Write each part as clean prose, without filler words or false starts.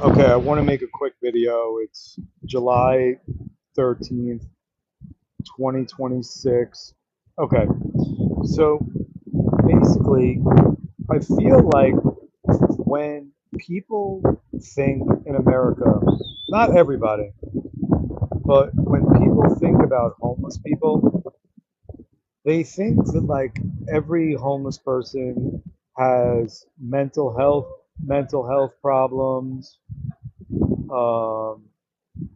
Okay, I want to make a quick video. It's July 13th, 2026. Okay, so basically, I feel like when people think in America, not everybody, but when people think about homeless people, they think that like every homeless person has mental health problems, um,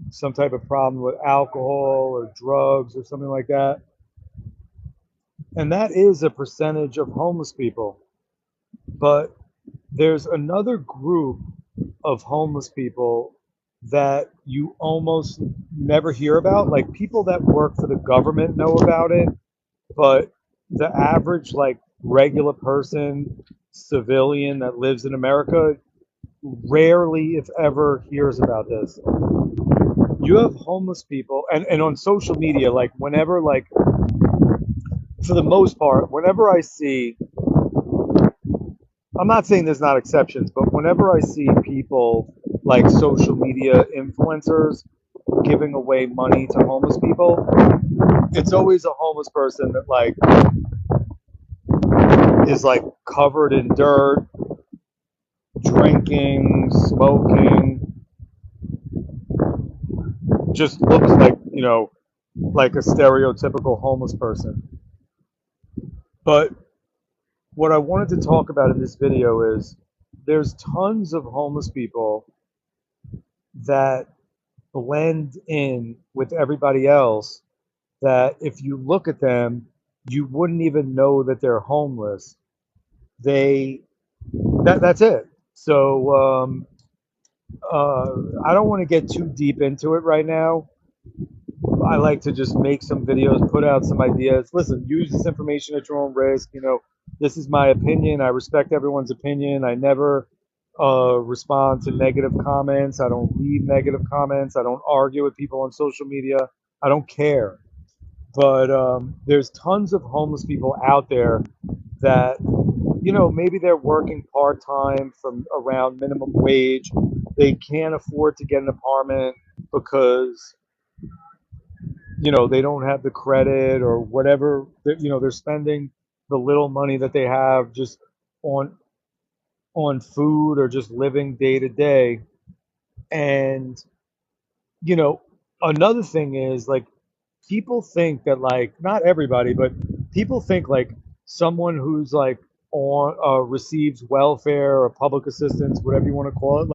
some type of problem with alcohol or drugs or something like that. And that is a percentage of homeless people. But there's another group of homeless people that you almost never hear about. Like people that work for the government know about it, but the average, like regular person, civilian that lives in America rarely, if ever, hears about this. You have homeless people, and on social media, like whenever, like for the most part, whenever I see, I'm not saying there's not exceptions, but whenever I see people like social media influencers giving away money to homeless people, it's always a homeless person that like is like covered in dirt, drinking, smoking, just looks like, like a stereotypical homeless person. But what I wanted to talk about in this video is there's tons of homeless people that blend in with everybody else, that if you look at them, you wouldn't even know that they're homeless. They that's it. So I don't want to get too deep into it right now. I like to just make some videos, put out some ideas. Listen, use this information at your own risk. This is my opinion. I respect everyone's opinion. I never respond to negative comments. I don't read negative comments. I don't argue with people on social media. I don't care. But there's tons of homeless people out there that, maybe they're working part time from around minimum wage. They can't afford to get an apartment because they don't have the credit or whatever. They're spending the little money that they have just on on food or just living day to day. And you know another thing is like people think that, like, not everybody, but people think like someone who's like on receives welfare or public assistance, whatever you want to call it,